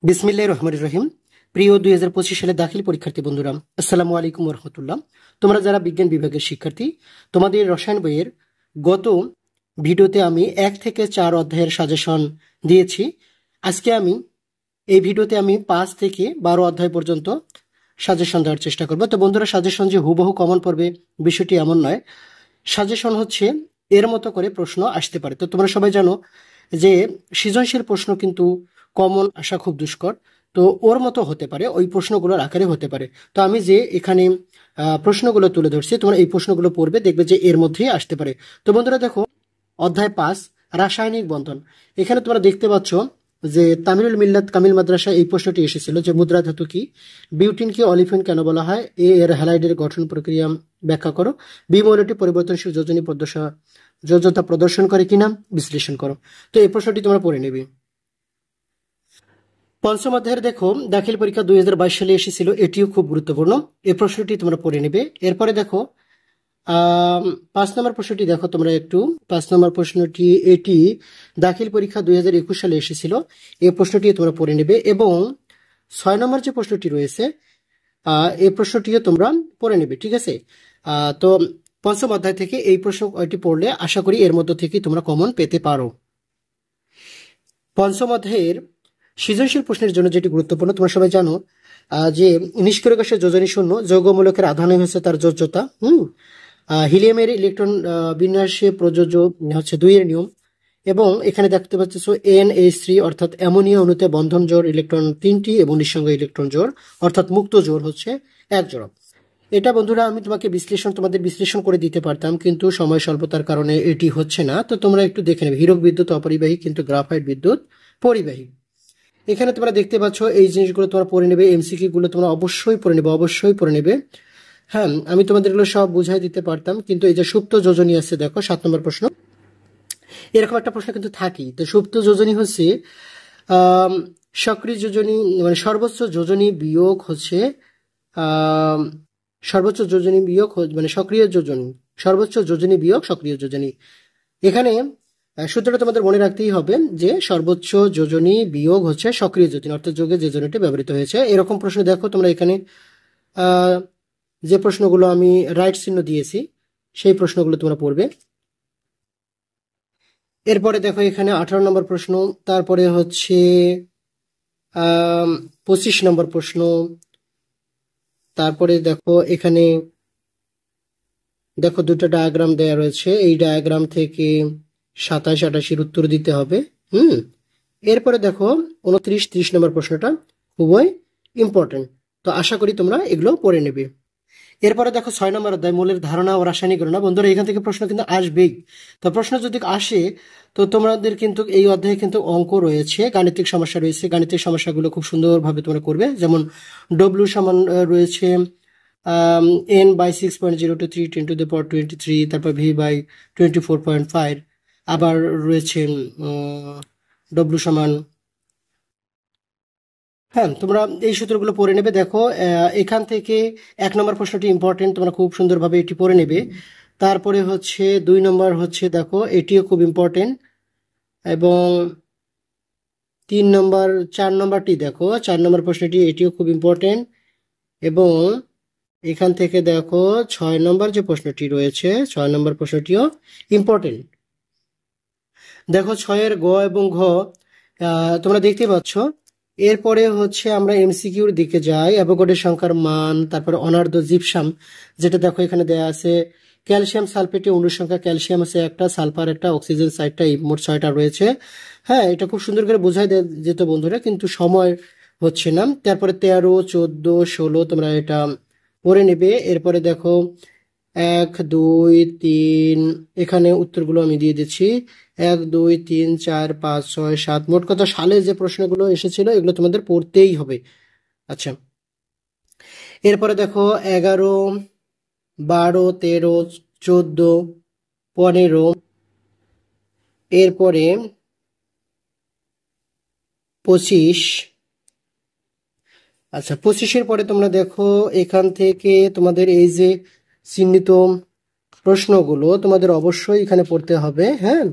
বিসমিল্লাহির রহমানির রহিম। প্রিয় 2025 সালের দাখিল পরীক্ষার্থী বন্ধুরা, আসসালামু আলাইকুম ওয়া রাহমাতুল্লাহ। তোমরা যারা বিজ্ঞান বিভাগের শিক্ষার্থী, তোমাদের রসায়ন বইয়ের গত ভিডিওতে আমি 1 থেকে 4 অধ্যায়ের সাজেশন দিয়েছি। আজকে এই ভিডিওতে আমি 5 থেকে 12 অধ্যায় পর্যন্ত সাজেশন দেওয়ার চেষ্টা করব। তো বন্ধুরা, সাজেশন যে হুবহু কমন পড়বে বিষয়টি এমন নয়। সাজেশন হচ্ছে এর মতো করে প্রশ্ন আসতে পারে। তো তোমরা সবাই জানো যে সৃজনশীল প্রশ্ন কিন্তু কমন আসা খুব দুষ্কর। তো ওর মতো হতে পারে, ওই প্রশ্নগুলোর আকারে হতে পারে। তো আমি যে এখানে প্রশ্নগুলো তুলে ধরছি, তোমরা এই প্রশ্নগুলো পড়বে, দেখবে যে এর মধ্যেই আসতে পারে। তো বন্ধুরা দেখো, অধ্যায় 5 রাসায়নিক বন্ধন। এখানে তোমরা দেখতে পাচ্ছ যে তামিলুল মিল্লাত কামিল মাদ্রাসা এই প্রশ্নটি এসেছিল যে মুদ্রা ধাতু কি, বিউটিনকে অলিফিন কেন বলা হয়, এ এর হ্যালাইডের গঠন প্রক্রিয়া ব্যাখ্যা করো, বি মৌলটি পরিবর্তনশীল যোজ্যতা প্রদর্শন করে কিনা বিশ্লেষণ করো। তো এই প্রশ্নটি তোমরা পড়ে নেবে। পঞ্চম অধ্যায়ের দেখো, দাখিল পরীক্ষা 2022 সালে এসেছিল, এটিও খুব গুরুত্বপূর্ণ। এই প্রশ্নটি তোমরা পড়ে নেবে। এরপরে দেখো 5 নম্বর প্রশ্নটি দেখো তোমরা একটু। 5 নম্বর প্রশ্নটি এটি দাখিল পরীক্ষা 2021 সালে এসেছিল, এই প্রশ্নটি তোমরা পড়ে নেবে। এবং 6 নম্বর যে প্রশ্নটি রয়েছে এই প্রশ্নটিও তোমরা পড়ে নেবে, ঠিক আছে। তো পঞ্চম অধ্যায় থেকে এই প্রশ্নটি পড়লে আশা করি এর মধ্য থেকে তোমরা কমন পেতে পারো। পঞ্চম অধ্যায়ের সৃজনশীল প্রশ্নের জন্য যেটি গুরুত্বপূর্ণ, তোমরা সবাই জানো যে নিষ্ক্রিয় গ্যাসের যোজনী শূন্য, যৌগমূলকের আধানে হচ্ছে তার যোজ্যতা। হিলিয়ামের ইলেকট্রন বিন্যাসে প্রযোজ্য হচ্ছে 2 এর নিয়ম। এবং এখানে দেখতে পাচ্ছ NH3 অর্থাৎ অ্যামোনিয়া অণুতে বন্ধন জোড় ইলেকট্রন 3টি এবং নিঃসঙ্গ ইলেকট্রন জোড় অর্থাৎ মুক্ত জোড় হচ্ছে 1 জোড়া। এটা বন্ধুরা আমি তোমাদের বিশ্লেষণ করে দিতে পারতাম, কিন্তু সময় স্বল্পতার কারণে এটি হচ্ছে না। তো তোমরা একটু দেখে নেবে, হীরক বিদ্যুৎ অপরিবাহী কিন্তু গ্রাফাইট বিদ্যুৎ পরিবাহী। এখানে তোমরা দেখতে পাচ্ছ এই জিনিসগুলো তোমরা পড়ে নেবে, এমসিকিউ গুলো তোমরা অবশ্যই পড়ে নেবে। হ্যাঁ, আমি তোমাদের এগুলো সব বুঝাই দিতে পারতাম, কিন্তু এই যে সুপ্ত যোজনী আছে দেখো 7 নম্বর প্রশ্ন, এরকম একটা প্রশ্ন কিন্তু থাকি। তো সুপ্ত যোজনী হচ্ছে সক্রিয় যোজনী, মানে সর্বোচ্চ যোজনী বিয়োগ হচ্ছে মানে সক্রিয় যোজনী, সর্বোচ্চ যোজনী বিয়োগ সক্রিয় যোজনী। এখানে সূত্রটা তোমাদের মনে রাখতেই হবে যে সর্বোচ্চ যোজনী বিয়োগ হচ্ছে সক্রিয় যোজনী, অর্থাৎ যোগে যে যোজনীটি ব্যবহৃত হয়েছে। এরকম প্রশ্ন দেখো তোমরা এখানে যে প্রশ্নগুলো আমি রাইট চিহ্ন দিয়েছি সেই প্রশ্নগুলো তোমরা পড়বে। এরপরে দেখো এখানে 18 নম্বর প্রশ্ন, তারপরে হচ্ছে 25 নম্বর প্রশ্ন, তারপরে দেখো এখানে দেখো দুটো ডায়াগ্রাম দেয়া রয়েছে, এই ডায়াগ্রাম থেকে 27, 28 উত্তর দিতে হবে। এরপরে দেখো 29, 30 নম্বর প্রশ্নটা খুবই ইম্পর্টেন্ট। তো আশা করি তোমরা এগুলো পড়ে নেবে। এরপরে দেখো 6 নম্বর অধ্যায় মৌলের ধারণা ও রাসায়নিক গণনা। বন্ধুরা, এখান থেকে প্রশ্ন কিন্তু আসবেই। তো প্রশ্ন যদি আসে তো তোমাদের কিন্তু এই অধ্যায়ে কিন্তু অঙ্ক রয়েছে, গাণিতিক সমস্যা রয়েছে। গাণিতিক সমস্যাগুলো খুব সুন্দরভাবে তোমরা করবে। যেমন ডব্লিউ সমান রয়েছে n/6.023 10⁻23, তারপর v/24.5, আবার রয়েছে ডব্লিউ সমান, হ্যাঁ তোমরা এই সূত্রগুলো পড়ে নেবে। দেখো এখান থেকে 1 নম্বর প্রশ্নটি ইম্পর্টেন্ট, তোমরা খুব সুন্দরভাবে এটি পড়ে নেবে। তারপরে হচ্ছে 2 নম্বর হচ্ছে দেখো এটিও খুব ইম্পর্টেন্ট, এবং 3 নম্বর 4 নম্বরটি দেখো 4 নম্বর প্রশ্নটি এটিও খুব ইম্পর্টেন্ট। এবং এখান থেকে দেখো 6 নম্বর যে প্রশ্নটি রয়েছে 6 নম্বর প্রশ্নটিও ইম্পর্টেন্ট। দেখো 6 এর গ এবং ঘ তোমরা দেখতে পাচ্ছ। এরপরে হচ্ছে আমরা এমসিকিউর দিকে যাই। অ্যাভোগাড্রো সংখ্যার মান, তারপরে অনার্দ্র জিপসাম, যেটা দেখো এখানে দেয়া আছে। ক্যালসিয়াম সালফেটে অণুর সংখ্যা, ক্যালসিয়াম আছে একটা, সালফার একটা, অক্সিজেন 4টা, এই মোট 6টা রয়েছে। হ্যাঁ, এটা খুব সুন্দর করে বোঝাই যেত বন্ধুরা, কিন্তু সময় হচ্ছে না। তারপরে 13, 14, 16 তোমরা এটা পড়ে নেবে। এরপরে দেখো 1, 2, 3, এখানে উত্তরগুলো আমি দিয়ে দিচ্ছি। 1, 2, 3, 4, 5, 6, 7, মোট কথা সালে যে প্রশ্নগুলো এসেছিল এগুলো তোমাদের পড়তেই হবে। আচ্ছা, এরপরে দেখো 11, 12, 13, 14, 15, এরপরে 25। আচ্ছা, 25-এর পরে তোমরা দেখো এখান থেকে তোমাদের এই যে চিহ্নিত প্রশ্নগুলো তোমাদের অবশ্যই এখানে পড়তে হবে। হ্যাঁ,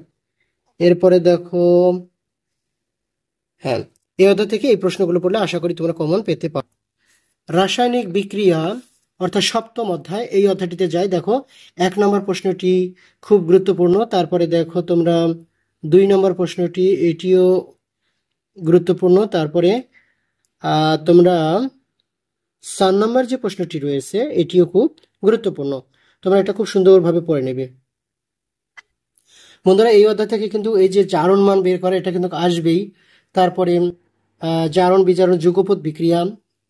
এরপরে দেখো, হ্যাঁ এই অধ্যায় থেকে এই প্রশ্নগুলো পড়লে আশা করি তোমরা কমন পেতে পারো। রাসায়নিক বিক্রিয়া অর্থাৎ সপ্তম অধ্যায়, এই অধ্যায়টিতে যাই। দেখো 1 নম্বর প্রশ্নটি খুব গুরুত্বপূর্ণ। তারপরে দেখো তোমরা 2 নম্বর প্রশ্নটি, এটিও গুরুত্বপূর্ণ। তারপরে তোমরা 4 নম্বর যে প্রশ্নটি রয়েছে এটিও খুব গুরুত্বপূর্ণ। তোমরা এটা খুব সুন্দরভাবে পড়ে নেবে। বন্ধুরা এই অধ্যায় থেকে কিন্তু এই যে জারণ মান বের করা এটা কিন্তু আসবেই। তারপরে জারণ বিজারণ যুগপৎ বিক্রিয়া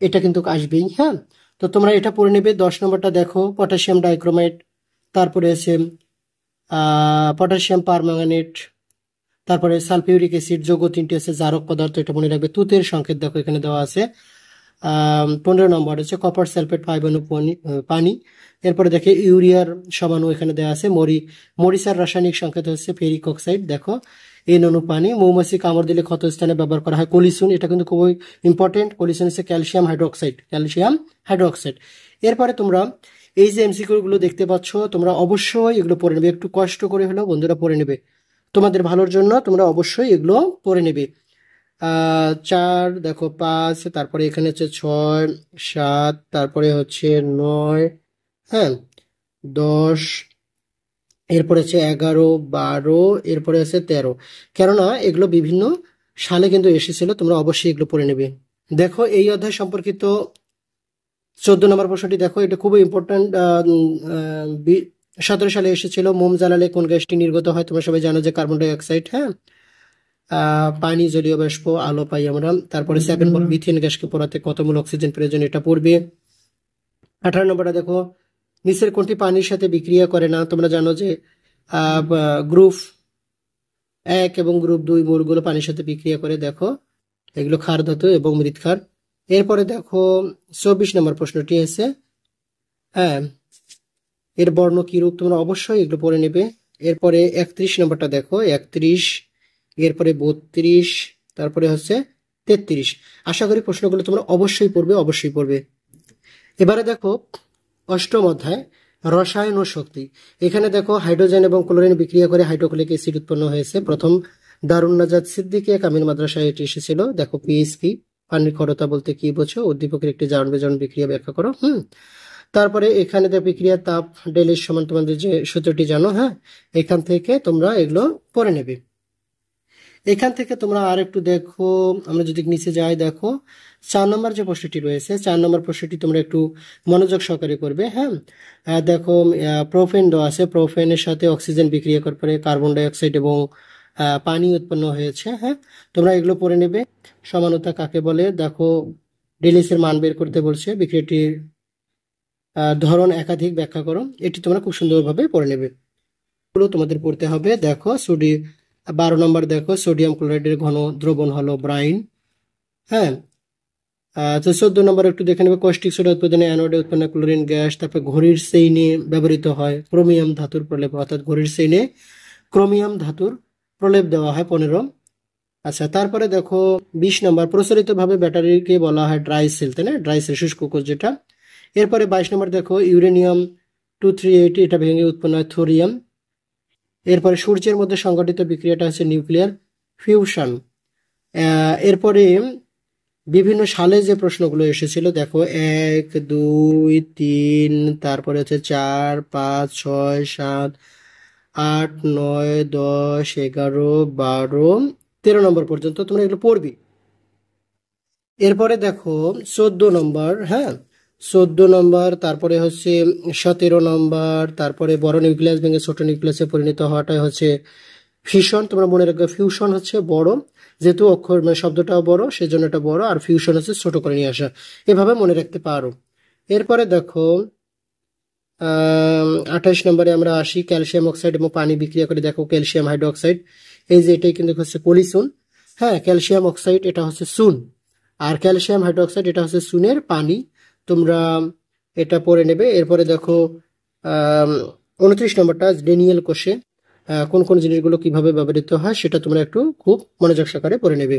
এটা কিন্তু আসবেই। হ্যাঁ, তো তোমরা এটা পড়ে নেবে। 10 নম্বরটা দেখো পটাশিয়াম ডাইক্রোমেট, তারপরে আছে পটাশিয়াম পারম্যাঙ্গানেট, তারপরে সালফিউরিক অ্যাসিড, যৌগ 3টি আছে, জারক পদার্থ, এটা মনে রাখবে। তুতের সংকেত দেখো এখানে দেওয়া আছে। 15 নম্বর হচ্ছে কপার সালফেট 5 অনু পানি। এরপরে দেখে ইউরিয়ার সমাণু এখানে দেওয়া আছে। মরিচার রাসায়নিক সংকেত হচ্ছে ফেরিক অক্সাইড, দেখো এন অনু পানি। মৌমাছি কামড় দিলে ক্ষত স্থানে ব্যবহার করা হয় কলিসুন, এটা কিন্তু খুবই ইম্পর্টেন্ট। কলিসুন হচ্ছে ক্যালসিয়াম হাইড্রোক্সাইড। এরপরে তোমরা এই যে এমসিকিউ গুলো দেখতে পাচ্ছ, তোমরা অবশ্যই এগুলো পড়ে নেবে। একটু কষ্ট করে হলেও বন্ধুরা পড়ে নেবে, তোমাদের ভালোর জন্য তোমরা অবশ্যই এগুলো পড়ে নেবে। 4, দেখো 5, তারপরে এখানে হচ্ছে 6, 7, তারপরে হচ্ছে 9, হ্যাঁ 10, এরপরে হচ্ছে 11, 12, এরপরে আছে 13। কেননা এগুলো বিভিন্ন সালে কিন্তু এসেছিল, তোমরা অবশ্যই এগুলো পড়ে নেবে। দেখো এই অধ্যায় সম্পর্কিত 14 নম্বর প্রশ্নটি দেখো, এটা খুবই ইম্পর্টেন্ট। 17 সালে এসেছিল। মোম জ্বালালে কোন গ্যাসটি নির্গত হয়? তোমরা সবাই জানো যে কার্বন ডাই অক্সাইড। হ্যাঁ, পানি, জলীয় বাষ্প, আলো পাই আমরা। তারপরে 7 বল মিথেন গ্যাসকে পোড়াতে কত মোল অক্সিজেন প্রয়োজন? এটা পড়বে। 18 নম্বরটা দেখো নিচের কোনটি পানির সাথে বিক্রিয়া করে না? তোমরা জানো যে গ্রুপ 1 এবং গ্রুপ 2 মৌলগুলো পানির সাথে বিক্রিয়া করে। দেখো এগুলো ক্ষার ধাতু এবং মৃৎক্ষার। এরপরে দেখো 24 নম্বর প্রশ্নটি আছে, হ্যাঁ এর বর্ণ কি রূপ? তোমরা অবশ্যই এগুলো পড়ে নেবে। এরপরে 31 নম্বরটা দেখো, 31, এরপরে 32, তারপরে হচ্ছে 33। আশা করি প্রশ্নগুলো তোমরা অবশ্যই পড়বে। এবারে দেখো 8ম অধ্যায় রসায়ন ও শক্তি। এখানে দেখো হাইড্রোজেন এবং ক্লোরিন বিক্রিয়া করে হাইড্রোক্লোরিক অ্যাসিড উৎপন্ন হয়েছে। প্রথম দারুন নাজাত সিদ্দিকী কামিল মাদ্রাসায় এটি এসেছিল। দেখো পিএইচপি, পানির ক্ষরতা বলতে কি বোঝো? উদ্দীপকের একটি জারণ বিজারণ বিক্রিয়া ব্যাখ্যা করো। তারপরে এখানে দেখো বিক্রিয়া তাপ ডেলের সমান, তোমাদের যে সূত্রটি জানো। হ্যাঁ, এখান থেকে তোমরা এগুলো পড়ে নেবে। এখান থেকে তোমরা আর একটু দেখো, আমরা যদি নিচে যাই, দেখো 4 নম্বর যে প্রশ্নটি রয়েছে, 4 নম্বর প্রশ্নটি তোমরা একটু মনোযোগ সহকারে করবে। হ্যাঁ, দেখো প্রোপেন দেওয়া আছে। প্রোপেনের সাথে অক্সিজেন বিক্রিয়া করার পরে কার্বন ডাই অক্সাইড এবং পানি উৎপন্ন হয়েছে। হ্যাঁ, তোমরা এগুলো পড়ে নেবে। সমানতা কাকে বলে? দেখো ডেলিস এর মান বের করতে বলছে। বিক্রিয়াটির ধরন একাধিক ব্যাখ্যা করো। এটি তোমরা খুব সুন্দরভাবে পড়ে নেবে। এগুলো তোমাদের পড়তে হবে। দেখো 12 নম্বর দেখো সোডিয়াম ক্লোরাইডের ঘন দ্রবণ হলো ব্রাইন। হ্যাঁ, তো 14 নম্বর একটু দেখে নেবে কস্টিক সোডা উৎপাদনে অ্যানোডে উৎপন্ন ক্লোরিন গ্যাস। তারপর ঘড়ির চেইনে ব্যবহৃত হয় ক্রোমিয়াম ধাতুর প্রলেপ, অর্থাৎ ঘড়ির চেইনে ক্রোমিয়াম ধাতুর প্রলেপ দেওয়া হয় 15। আচ্ছা, তারপরে দেখো 20 নম্বর প্রচলিত ভাবে ব্যাটারিকে বলা হয় ড্রাই সেল, তাই না? ড্রাই সেল, শুষ্ক কোষ যেটা। এরপরে 22 নম্বর দেখো ইউরেনিয়াম 238, এটা ভেঙে উৎপন্ন হয় থোরিয়াম। এরপরে সূর্যের মধ্যে সংঘটিত বিক্রিয়াটা হচ্ছে নিউক্লিয়ার ফিউশন। এরপরে বিভিন্ন সালে যে প্রশ্নগুলো এসেছিল দেখো 1, 2, 3, তারপরে হচ্ছে 4, 5, 6, 7, 8, 9, 10, 11, 12, 13 নম্বর পর্যন্ত তোমরা এগুলো পড়বি। এরপরে দেখো 14 নম্বর, হ্যাঁ 14 নম্বর, তারপরে হচ্ছে 17 নম্বর, তারপরে বড় নিউক্লিয়াস ভেঙে ছোট নিউক্লিয়াসে পরিণত হওয়াটাই হচ্ছে ফিউশন। তোমরা মনে রাখবে ফিউশন হচ্ছে বড়, যেহেতু অক্ষর মানে শব্দটাও বড় সেজন্য এটা বড়, আর ফিউশন হচ্ছে ছোট করে নিয়ে আসা। এভাবে মনে রাখতে পারো। এরপরে দেখো 28 নম্বরে আমরা আসি, ক্যালসিয়াম অক্সাইড এবং পানি বিক্রিয়া করে দেখো ক্যালসিয়াম হাইড্রোক্সাইড। এই যে এটাই কিন্তু হচ্ছে পলিসুন। হ্যাঁ, ক্যালসিয়াম অক্সাইড এটা হচ্ছে সুন, আর ক্যালসিয়াম হাইড্রোক্সাইড এটা হচ্ছে সুনের পানি। তোমরা এটা পড়ে নেবে। এরপরে দেখো 29 নম্বরটা ডেনিয়েল কোষে কোন কোন জিনিসগুলো কিভাবে ব্যবহৃত হয় সেটা তোমরা একটু খুব মনোযোগ সহকারে পড়ে নেবে।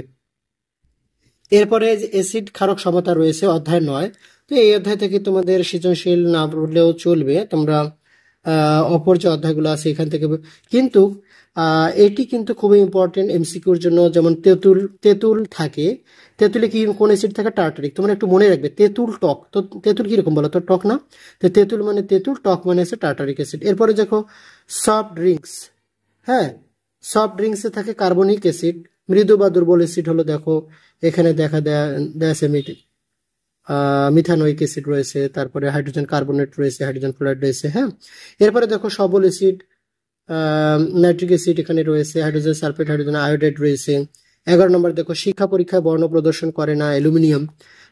এরপরে অ্যাসিড ক্ষারক সমতা রয়েছে অধ্যায় 9। তো এই অধ্যায় থেকে তোমাদের সৃজনশীল না পড়লেও চলবে, তোমরা অপর যে অধ্যায়গুলো আছে এখান থেকে। কিন্তু এটি কিন্তু খুবই ইম্পর্টেন্ট এমসিকিউর জন্য। যেমন তেঁতুল, তেঁতুল থাকে, তেঁতুলে কি কোন অ্যাসিড থাকে? টার্টারিক। তোমরা একটু মনে রাখবে, তেঁতুল টক, তো তেঁতুল কিরকম বলো তো? টক না? তো তেঁতুল মানে তেঁতুল, টক মানে হচ্ছে টার্টারিক অ্যাসিড। এরপরে দেখো সফট ড্রিঙ্কস, হ্যাঁ, সফট ড্রিঙ্কসে থাকে কার্বনিক অ্যাসিড। মৃদু বা দুর্বল অ্যাসিড হলো দেখো এখানে দেখা দেয়া আছে মিথানোইক অ্যাসিড রয়েছে, তারপরে হাইড্রোজেন কার্বনেট রয়েছে, হাইড্রোজেন ফ্লোরাইড রয়েছে, হ্যাঁ। এরপরে দেখো সবল অ্যাসিড, নাইট্রিক অ্যাসিড এখানে রয়েছে, হাইড্রোজেন সালফেট, হাইড্রোজেন আয়োডাইড রয়েছে। 11 নম্বর দেখো শিক্ষা পরীক্ষায় বর্ণ প্রদর্শন করে না, অ্যালুমিনিয়াম।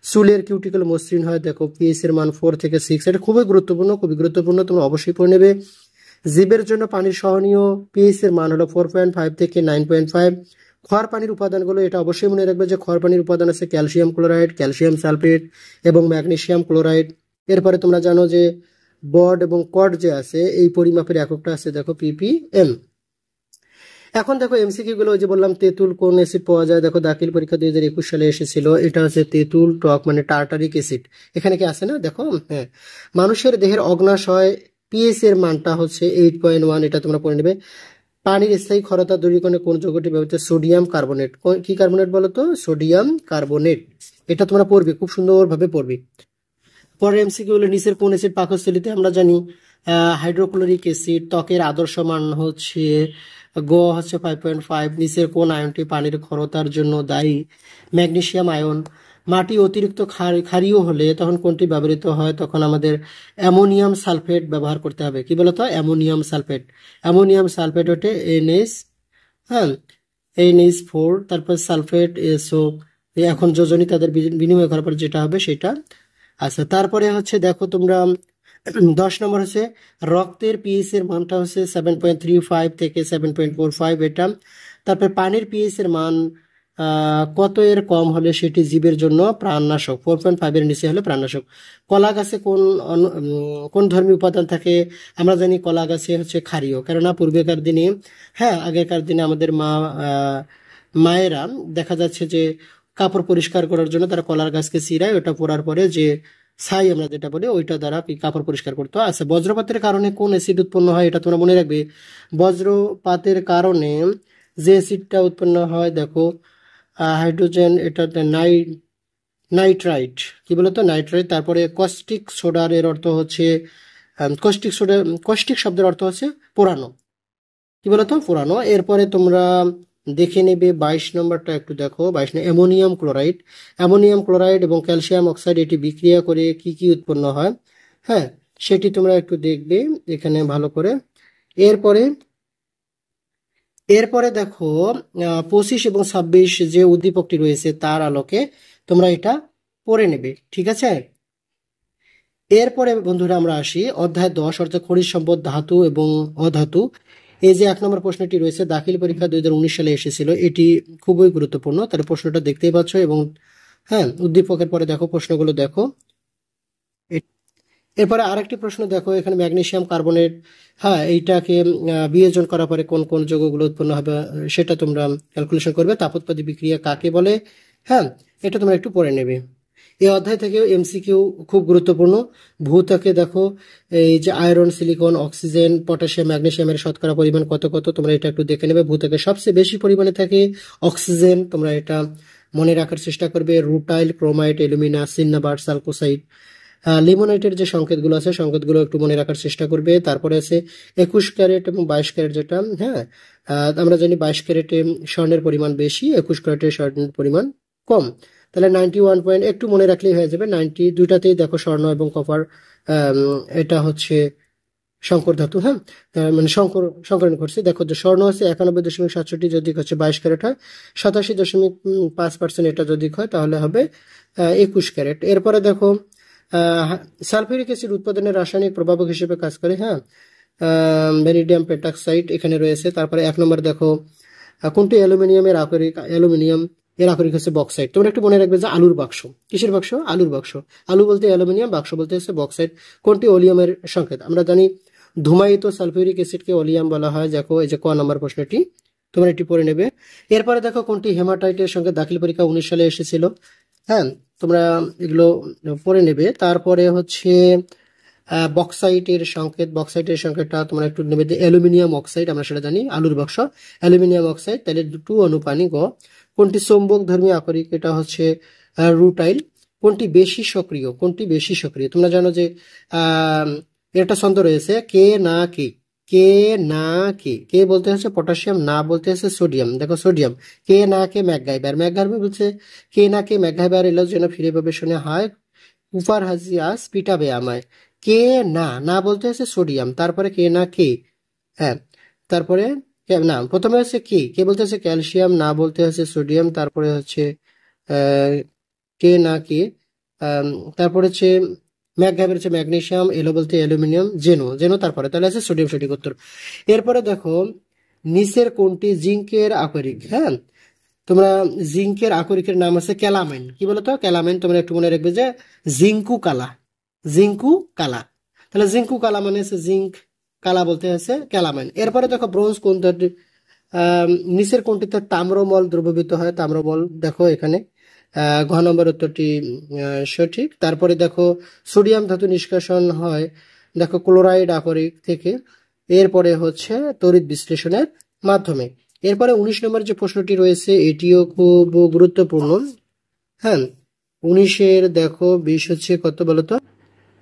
চুলের কিউটিকল মসৃণ হয়, দেখো পিএইচ এর মান 4 থেকে 6। এটা খুবই গুরুত্বপূর্ণ, খুবই গুরুত্বপূর্ণ, তোমরা অবশ্যই পড়ে নেবে। জীবের জন্য পানির সহনীয় পিএইচ এর মান হলো 4.5 থেকে 9.5। খোয়ার পানির উপাদানগুলো, এটা অবশ্যই মনে রাখবে যে খোয়ার পানির উপাদান আছে ক্যালসিয়াম ক্লোরাইড, ক্যালসিয়াম সালফেট এবং ম্যাগনেসিয়াম ক্লোরাইড। এরপরে তোমরা জানো যে বড এবং কড যে আছে এই পরিমাপের এককটা আছে দেখো ppm। এখন দেখো এমসিকিউ গুলো, ওই যে বললাম তেঁতুল কোন অ্যাসিড পাওয়া যায়, দেখো দাখিল পরীক্ষা 2021 সালে এসেছিল, এটা হচ্ছে তেঁতুল টক মানে টার্টারিক অ্যাসিড। এখানে কি আছে না দেখো, হ্যাঁ। মানুষের দেহের অগ্নাশয় পিএইচ এর মানটা হচ্ছে 8.1, এটা তোমরা পড়ে নেবে। পানির স্থায়ী ক্ষারতা দূরীকরণে কোন যৌগটি ব্যবহৃত? Sodium carbonate. কি কার্বনেট বলো তো? Sodium carbonate. এটা তোমরা পড়বে, খুব সুন্দরভাবে পড়বে। পরের এমসিকিউ হলো নিচের কোন অ্যাসিড পাকস্থলীতে? আমরা জানি হাইড্রোক্লোরিক অ্যাসিড। ত্বকের আদর্শ মান হচ্ছে হচ্ছে 5.5। নিচের কোন আয়নটি পানির ক্ষারতার জন্য দায়ী? Magnesium ion. মাটি অতিরিক্ত ক্ষারীয় হলে তখন কোনটি ব্যবহৃত হয়? তখন আমাদের অ্যামোনিয়াম সালফেট ব্যবহার করতে হবে। কি বলতো? Ammonium sulphate. অ্যামোনিয়াম সালফেট হচ্ছে NH, হ্যাঁ, NH4, তারপর সালফেট SO। এখন যোজনী তাদের বিনিময় করার পর যেটা হবে সেটা। আচ্ছা, তারপরে হচ্ছে দেখো তোমরা 10 নম্বর হচ্ছে রক্তের পিএইচ এর মানটা হচ্ছে 7.35 থেকে 7.45 এটা। তারপর পানির পিএইচ এর মান কত এর কম হলে সেটি জীবের জন্য প্রাণনাশক? 4.5 এর নিচে হলে প্রাণনাশক। কলা গাছে কোন ধর্মীয় উপাদান থাকে? আমরা জানি কলা গাছে হচ্ছে ক্ষারীয়, কেননা পূর্বেকার দিনে, হ্যাঁ, আগেকার দিনে আমাদের মায়েরা দেখা যাচ্ছে যে কাপড় পরিষ্কার করার জন্য তারা কলার গাছকে চিরায়, ওটা পোড়ার পরে যে ছাই আমরা যেটা বলি ওইটা দ্বারা কাপড় পরিষ্কার করতো। আচ্ছা, বজ্রপাতের কারণে কোন অ্যাসিড উৎপন্ন হয়? এটা তোমরা মনে রাখবে। বজ্রপাতের কারণে যে অ্যাসিডটা উৎপন্ন হয় দেখো হাইড্রোজেন, এটা নাইট্রাইট। কি বলতো? নাইট্রাইট। তারপরে কস্টিক সোডার এর অর্থ হচ্ছে কস্টিক সোডা, কস্টিক শব্দের অর্থ হচ্ছে পোড়ানো। কি বলতো? পোড়ানো। এরপরে তোমরা দেখে নেবে 22 নম্বরটা একটু দেখো। 22 অ্যামোনিয়াম ক্লোরাইড। অ্যামোনিয়াম ক্লোরাইড এবং ক্যালসিয়াম অক্সাইড এটি বিক্রিয়া করে কি কি উৎপন্ন হয়, হ্যাঁ, সেটি তোমরা একটু দেখবে এখানে ভালো করে। এরপরে এরপরে দেখো 25 এবং 26 যে উদ্দীপকটি রয়েছে তার আলোকে তোমরা এটা পড়ে নেবে, ঠিক আছে। এরপরে বন্ধুরা আমরা আসি অধ্যায় 10, অর্থাৎ খনিজ সম্পদ, ধাতু এবং অধাতু। এই যে 1 নম্বর প্রশ্নটি রয়েছে দাখিল পরীক্ষা 2019 সালে এসেছিল, এটি খুবই গুরুত্বপূর্ণ। তাহলে প্রশ্নটা দেখতেই পাচ্ছ, এবং হ্যাঁ, উদ্দীপকের পরে দেখো প্রশ্নগুলো দেখো। এরপরে আরেকটি প্রশ্ন দেখো, এখানে ম্যাগনেসিয়াম কার্বনেট, হ্যাঁ, এইটাকে বিয়োজন করার পরে কোন কোন যৌগগুলো উৎপন্ন হবে সেটা তোমরা ক্যালকুলেশন করবে। তাপোৎপাদী বিক্রিয়া কাকে বলে, হ্যাঁ, এটা তোমরা একটু পড়ে নেবে। এই অধ্যায় থেকে এমসিকিউ খুব গুরুত্বপূর্ণ। ভূত্বকে দেখো এই যে আয়রন, সিলিকন, অক্সিজেন, পটাশিয়াম, ম্যাগনেসিয়ামের শতকরা পরিমাণ কত কত তোমরা এটা একটু দেখে নেবে। ভূত্বকে সবচেয়ে বেশি পরিমাণে থাকে অক্সিজেন, তোমরা এটা মনে রাখার চেষ্টা করবে। Rutile, chromite, alumina, cinnabar, chalcocite. লিমোনাইটের যে সংকেতগুলো আছে সংকেতগুলো একটু মনে রাখার চেষ্টা করবে। তারপরে আছে 21 ক্যারেট এবং 22 ক্যারেট যেটা, হ্যাঁ, আমরা জানি 22 ক্যারেটে স্বর্ণের পরিমাণ বেশি, 21 ক্যারেটে স্বর্ণের পরিমাণ কম। তাহলে 91 পয়েন্ট একটু মনে রাখলেই হয়ে যাবে। 90 দুইটাতেই দেখো স্বর্ণ এবং কপার, এটা হচ্ছে সংকর ধাতু, হ্যাঁ, মানে সংকরণ করছে। দেখো যে স্বর্ণ হচ্ছে 91.67, যদি হচ্ছে 22 ক্যারেট হয় 87.5%, এটা যদি হয় তাহলে হবে 21 ক্যারেট। এরপরে দেখো সালফিউরিক অ্যাসিড উৎপাদনের রাসায়নিক প্রভাবক হিসেবে কাজ করে, হ্যাঁ, ভ্যানিডিয়াম পেন্টক্সাইড এখানে রয়েছে। তারপরে 1 নম্বর দেখো কোনটি অ্যালুমিনিয়ামের আকরিক? অ্যালুমিনিয়াম এর আকরিক হচ্ছে বক্সাইট। তোমরা একটু মনে রাখবে যে আলুর বাক্স। কিসের বাক্স? আলুর বাক্স। আলু বলতে অ্যালুমিনিয়াম, বাক্স বলতে হচ্ছে বক্সাইট। কোনটি ওলিয়ামের সংকেত? আমরা জানি ধূমায়িত সালফিউরিক অ্যাসিডকে ওলিয়াম বলা হয়। দেখো এই যে ক নম্বর প্রশ্নটি, তোমরা এটি পড়ে নেবে। এরপরে দেখো কোনটি হেমাটাইটের সঙ্গে দাখিল পরীক্ষা 19 সালে এসেছিল, হ্যাঁ, তোমরা এগুলো পড়ে নেবে। তারপরে হচ্ছে বক্সাইটের সংকেত, বক্সাইটের সংকেতটা তোমরা একটু নেবে, অ্যালুমিনিয়াম অক্সাইড, আমরা সেটা জানি আলুর বক্স, অ্যালুমিনিয়াম অক্সাইড, তাহলে 2 অনুপানি গ। কোনটি চৌম্বক ধর্মী আকরিক, এটা হচ্ছে রুটাইল। কোনটি বেশি সক্রিয়, কোনটি বেশি সক্রিয়, তোমরা জানো যে একটা ছন্দ রয়েছে কে না কে, কে না কে, কে বলতে হচ্ছে পটাশিয়াম, না বলতে হচ্ছে সোডিয়াম। দেখো সোডিয়াম, কে না কে ম্যাকগাইবার, ম্যাকগাইবার বলছে কে না কে ম্যাকগাইবার এলো যেন ফিরে পাবে শুনে হয় কুফার হাজিয়াস পিটাবে আমায়। কে না, না বলতে হচ্ছে সোডিয়াম, তারপরে কে না কে, হ্যাঁ, তারপরে না প্রথমে হচ্ছে কি, কে বলতে হচ্ছে ক্যালসিয়াম, না বলতে হচ্ছে সোডিয়াম, তারপরে হচ্ছে আহ, কে না কে, আম, তারপরে হচ্ছে ম্যাকগাইবার হচ্ছে ম্যাগনেসিয়াম, এলো বলতে অ্যালুমিনিয়াম, জেনো, জেনো তারপরে তাহলে আছে সোডিয়াম, সঠিক উত্তর। এরপরে দেখো নিচের কোনটি জিঙ্কের আকরিক, হ্যাঁ, তোমরা জিঙ্কের আকরিকের নাম আছে ক্যালামাইন, কি বলতো ক্যালামাইন, তোমরা একটু মনে রাখবে যে জিঙ্কু কালা, জিঙ্কু কালা, তাহলে জিঙ্কু কালা মানে হচ্ছে জিঙ্ক, কালা বলতে আছে ক্যালামাইন। এরপরে দেখো ব্রোঞ্জ কোন ধাতুর, নিচের কোনটিতে তাম্রমল দ্রবীভূত হয়, তাম্রমল দেখো এখানে ঘ নম্বর উত্তরটি সঠিক। তারপরে দেখো সোডিয়াম ধাতু নিষ্কাশন হয় দেখো ক্লোরাইড আকরিক থেকে, এরপরে হচ্ছে তড়িৎ বিশ্লেষণের মাধ্যমে। এরপরে 19 নম্বর যে প্রশ্নটি রয়েছে এটিও খুব গুরুত্বপূর্ণ, হ্যাঁ, 19-এর দেখো 20 হচ্ছে কত বলতো,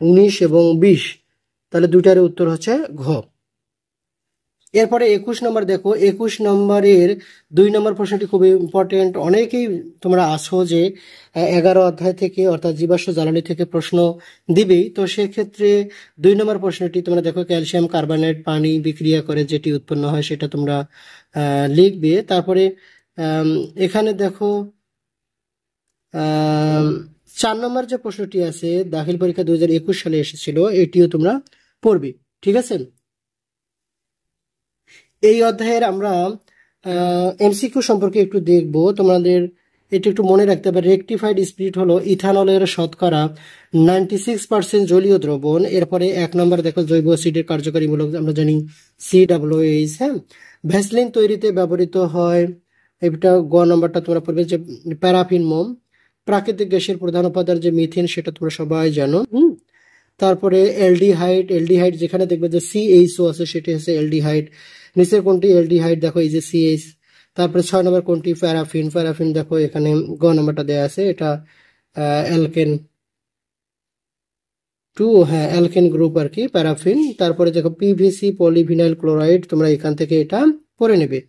19 এবং 20, তাহলে দুইটার উত্তর হচ্ছে ঘ। এরপরে 21 নম্বর দেখো, 21 নম্বরের 2 নম্বর প্রশ্নটি খুব ইম্পর্টেন্ট, অনেকেই তোমরা আসো যে 11 অধ্যায় থেকে অর্থাৎ জীবাশ্ম জ্বালানি থেকে প্রশ্ন দিবেই, তো সেক্ষেত্রে 2 নম্বর প্রশ্নটি তোমরা দেখো ক্যালসিয়াম কার্বনেট পানি বিক্রিয়া করে যেটি উৎপন্ন হয় সেটা তোমরা লিখবে। তারপরে এখানে দেখো 4 নম্বর যে প্রশ্নটি আছে দাখিল পরীক্ষা 2021 সালে এসেছিল, এটিও তোমরা পড়বে, ঠিক আছে। এই অধ্যায়ের আমরা এমসিকিউ সম্পর্কে একটু দেখব, তোমাদের এটা একটু মনে রাখতে হবে। রেকটিফাইড স্পিরিট হলো ইথানলের শতকরা 96% জলীয় দ্রবণ। এরপরে 1 নম্বর দেখো জৈব অ্যাসিডের কার্যকারী মূলক আমরা জানি COOH, হ্যাঁ। ভ্যাসলিন তৈরিতে ব্যবহৃত হয়, এটা গ নম্বরটা তোমরা পড়বে যে প্যারাফিন মোম। প্রাকৃতিক গ্যাসের প্রধান উপাদান যে মিথেন, সেটা তোমরা সবাই জানো। তারপরে এলডিহাইড, এলডিহাইড যেখানে দেখবে যে CHO আছে সেটি হচ্ছে এলডিহাইড। নিচের কোনটি এলডিহাইড, দেখো এই যে CH। তারপরে 6 নম্বর কোনটি প্যারাফিন, প্যারাফিন দেখো এখানে গ নম্বরটা দেওয়া আছে, এটা অ্যালকেন 2, হ্যাঁ অ্যালকেন গ্রুপ আর কি প্যারাফিন। তারপরে দেখো PVC পলিভিনাইল ক্লোরাইড, তোমরা এখান থেকে এটা পড়ে নেবে।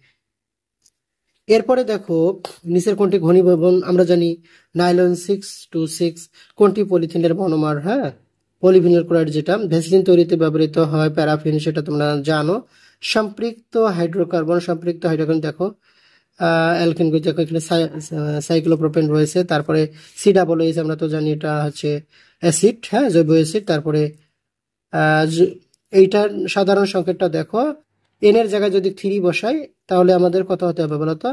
এরপরে দেখো নিচের কোনটি ঘনীভবন, আমরা জানি নাইলন 626, কোনটি পলিথিনের মনোমার, হ্যাঁ পলিভিনাইল ক্লোরাইড যেটা। ভ্যাসলিন তৈরিতে ব্যবহৃত হয় প্যারাফিন, সেটা তোমরা জানো। সম্পৃক্ত হাইড্রোকার্বন, সম্পৃক্ত হাইড্রোকার্বন দেখো অ্যালকেন গ্রুপ, দেখো এখানে সাইক্লোপ্রোপেন রয়েছে। তারপরে COOH আমরা তো জানি এটা হচ্ছে অ্যাসিড, হ্যাঁ জৈব অ্যাসিড। তারপরে এইটার সাধারণ সংকেতটা দেখো, এন এর জায়গায় যদি 3 বসাই তাহলে আমাদের কত হতে হবে বলতো,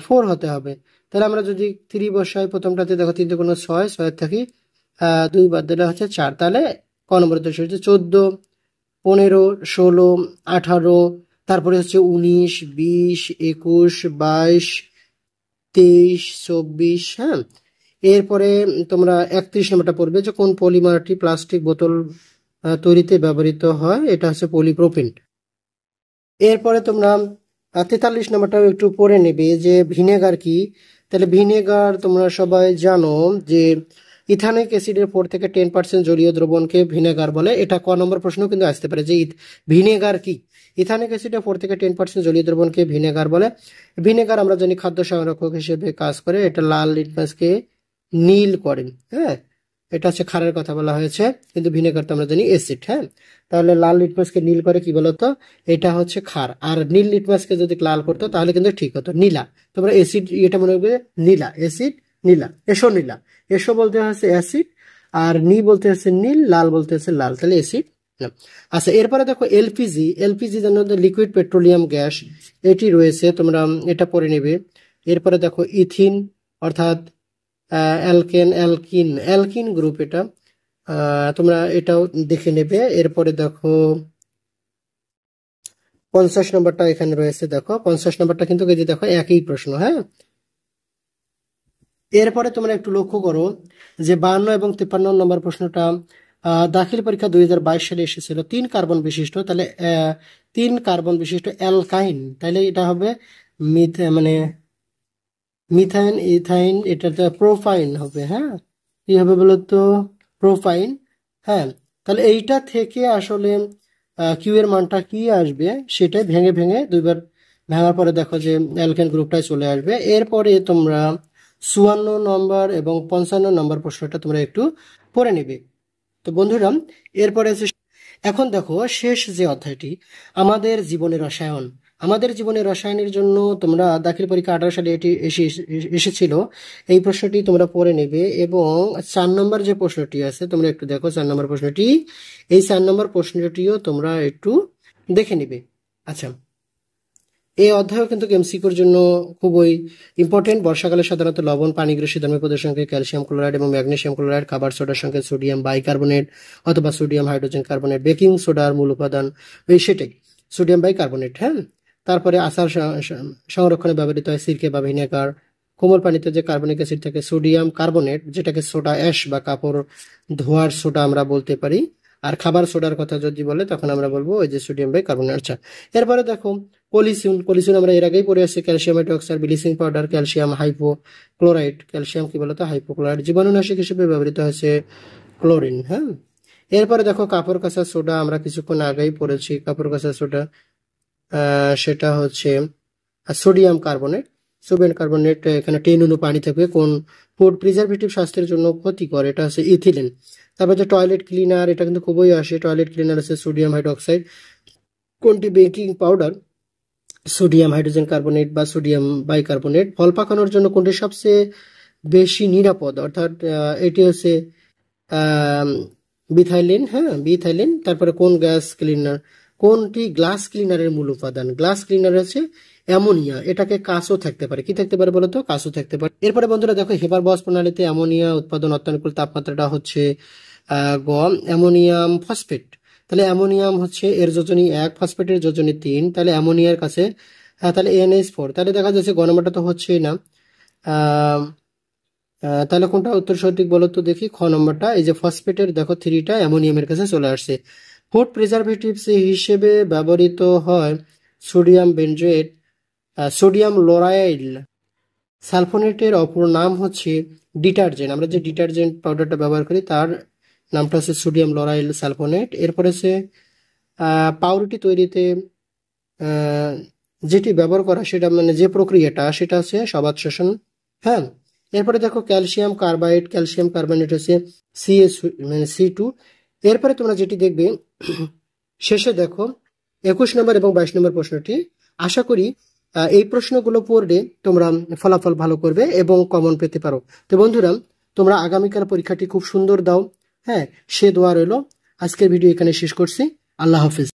4 হতে হবে। তাহলে আমরা যদি 3 বসাই প্রথমটাতে দেখো 3 × 6, 6 থাকি 2 বাদ দিলে হচ্ছে 4, তাহলে ক নম্বর হচ্ছে 14, 15, 16, 18, তারপরে হচ্ছে 19, 20, 21, 22, 23, 24, হ্যাঁ। এরপরে তোমরা 31 নম্বরটা পড়বে যে কোন পলিমারটি প্লাস্টিক বোতল তৈরিতে ব্যবহৃত হয়, এটা হচ্ছে পলিপ্রোপিন। এরপরে তোমরা 43 নম্বরটাও একটু পড়ে নেবে যে ভিনেগার কি। তাহলে ভিনেগার তোমরা সবাই জানো যে ইথানিক অ্যাসিডের 4 থেকে 10% জলীয় দ্রবণকে ভিনেগার বলে, এটা ক নম্বর প্রশ্ন কিন্তু আসতে পারে যে ভিনেগার কি। ইথানিক অ্যাসিডের 4 থেকে 10% জলীয় দ্রবণকে ভিনেগার বলে। ভিনেগার আমরা জানি খাদ্য সংরক্ষক হিসেবে কাজ করে, এটা লাল লিটমাসকে নীল করে, হ্যাঁ এটা হচ্ছে ক্ষারের কথা বলা হয়েছে, কিন্তু ভিনেগার তো আমরা জানি অ্যাসিড, হ্যাঁ। তাহলে লাল লিটমাসকে নীল করে কি বলতো, এটা হচ্ছে ক্ষার। আর নীল লিটমাসকে যদি লাল করতো তাহলে কিন্তু ঠিক হতো নীলা। তোমরা অ্যাসিড এটা মনে করবে নীলা, অ্যাসিড নীলা, এসো নীলা, এসো বলতে হচ্ছে অ্যাসিড, আর নি বলতে হচ্ছে নীল, লাল বলতে হচ্ছে লাল, তাহলে অ্যাসিড। আচ্ছা এরপরে দেখো এলপিজি, এলপিজি জানো লিকুইড পেট্রোলিয়াম গ্যাস, এটি রয়েছে তোমরা এটা পড়ে নেবে। এরপরে দেখো ইথিন অর্থাৎ অ্যালকেন, অ্যালকিন, অ্যালকিন গ্রুপ এটা, তোমরা এটাও দেখে নেবে। এরপরে দেখো 50 নম্বরটা এখানে রয়েছে, দেখো 50 নম্বরটা কিন্তু এই যে দেখো একই প্রশ্ন, হ্যাঁ। এরপরে তোমরা একটু লক্ষ্য করো যে 52 এবং 53 নম্বর প্রশ্নটা দাখিল পরীক্ষা 2022 সালে এসেছিল 3 কার্বন বিশিষ্ট, তাহলে 3 কার্বন বিশিষ্ট অ্যালকাইন, তাহলে এটা হবে মানে মিথাইন, ইথাইন, এটা প্রোপাইন হবে। হ্যাঁ, কি হবে বলতো? প্রোপাইন। হ্যাঁ, তাহলে এইটা থেকে আসলে কিউ এর মানটা কি আসবে সেটাই ভেঙে ভেঙে দুইবার ভাঙার পরে দেখো যে অ্যালকেন গ্রুপটাই চলে আসবে। এরপরে তোমরা 54 নম্বর এবং 55 নম্বর প্রশ্নটা তোমরা একটু পড়ে নেবে। তো বন্ধুরা, এরপরে এখন দেখো শেষ যে অধ্যায়টি, আমাদের জীবনের রসায়ন। আমাদের জীবনের রসায়নের জন্য তোমরা দাখিল পরীক্ষা 18 সালে এটি এসেছিল, এই প্রশ্নটি তোমরা পড়ে নেবে। এবং 4 নম্বর যে প্রশ্নটি আছে তোমরা একটু দেখো, 4 নম্বর প্রশ্নটি, এই 4 নম্বর প্রশ্নটিও তোমরা একটু দেখে নেবে। আচ্ছা, এই অধ্যায়ও কিন্তু এমসিকিউর জন্য খুবই ইম্পর্টেন্ট। বর্ষাকালে সাধারণত লবণ, পানিগ্রাসী দ্রব্যের পদের সঙ্গে ক্যালসিয়াম ক্লোরাইড এবং ম্যাগনেসিয়াম ক্লোরাইড, খাবার সোডার সঙ্গে সোডিয়াম বাইকার্বনেট অথবা সোডিয়াম হাইড্রোজেন কার্বনেট, বেকিং সোডার মূল উপাদান সেটাই সোডিয়াম বাইকার্বনেট। হ্যাঁ, তারপরে আচার সংরক্ষণে ব্যবহৃত হয় সিরকে বা ভিনেগার। কোমল পানিতে যে কার্বনিক অ্যাসিড থাকে সোডিয়াম কার্বনেট, যেটাকে সোডা অ্যাশ বা কাপড় ধোয়ার সোডা আমরা বলতে পারি। আর খাবার সোডার কথা যদি বলে তখন আমরা বলবো ওই যে সোডিয়াম বাইকার্বনেট। আচ্ছা, এরপরে দেখো কলিসিন আমরা এর আগেই পড়ে আসছি, calcium hydroxide, bleaching powder, calcium hypochlorite, calcium কি বলতো হাইপোক্লোরাইড, জীবাণুনাশক হিসেবে ব্যবহৃত হয়েছে ক্লোরিন। হ্যাঁ, এরপরে দেখো কাপড় কাঁচা সোডা, আমরা কিছুক্ষণ আগেই পড়েছি কাপড় কাঁচা সোডা, সেটা হচ্ছে সোডিয়াম কার্বনেট। সোডিয়াম কার্বনেট এখানে 10 অণু পানি থাকবে। কোন ফুড প্রিজারভেটিভ স্বাস্থ্যের জন্য ক্ষতিকর, এটা হচ্ছে ইথিলিন। তারপর যে টয়লেট ক্লিনার, এটা কিন্তু খুবই আসে, টয়লেট ক্লিনার আছে সোডিয়াম হাইড্রোক্সাইড। কোনটি baking powder, sodium hydrogen carbonate বা সোডিয়াম বাইকার্বনেট। ফল পাকানোর জন্য কোনটি সবচেয়ে বেশি নিরাপদ, অর্থাৎ এটি হচ্ছে বিথাইলিন। হ্যাঁ, বিথাইলিন। তারপরে কোন গ্যাস ক্লিনার, কোনটি গ্লাস ক্লিনারের মূল উপাদান? গ্লাস ক্লিনার হচ্ছে অ্যামোনিয়া, এটাকে কাঁচও থাকতে পারে। কি থাকতে পারে বলতো? কাঁচও থাকতে পারে। এরপরে বন্ধুরা দেখো হেবার বস প্রণালীতে অ্যামোনিয়া উৎপাদন অত্যানুকূল তাপমাত্রাটা হচ্ছে অ্যামোনিয়াম ফসফেট। তাহলে অ্যামোনিয়াম হচ্ছে এর যোজনী 1, ফসফেটের যোজনী 3, তাহলে অ্যামোনিয়ার কাছে তাহলে NH4। তাহলে দেখা যাচ্ছে গ নম্বরটা তো হচ্ছেই না। তাহলে কোনটা উত্তর সঠিক বলো তো দেখি? খ নম্বরটা, এই যে ফসফেটের দেখো 3টা অ্যামোনিয়ামের কাছে চলে আসছে। ফুড প্রিজারভেটিভস হিসেবে ব্যবহৃত হয় সোডিয়াম বেনজোয়েট, সোডিয়াম লোরাইল সালফোনেটের অপর নাম হচ্ছে ডিটারজেন্ট। আমরা যে ডিটারজেন্ট পাউডারটা ব্যবহার করি তার নামটা হচ্ছে সোডিয়াম লোরাইল সালফোনেট। এরপরে হচ্ছে পাউরুটি তৈরিতে যেটি ব্যবহার করা সেটা মানে যে প্রক্রিয়াটা সেটা হচ্ছে সবাত শোষণ। হ্যাঁ, এরপরে দেখো ক্যালসিয়াম কার্বাইড, ক্যালসিয়াম কার্বনেট হচ্ছে মানে C2। এরপরে তোমরা যেটি দেখবে শেষে দেখো 21 নম্বর এবং 22 নম্বর প্রশ্নটি। আশা করি এই প্রশ্নগুলো পড়লে তোমরা ফলাফল ভালো করবে এবং কমন পেতে পারো। তো বন্ধুরা, তোমরা আগামীকাল পরীক্ষাটি খুব সুন্দর দাও। হ্যাঁ, সে দোয়া রইল। আজকের ভিডিও এখানে শেষ করছি। আল্লাহ হাফিজ।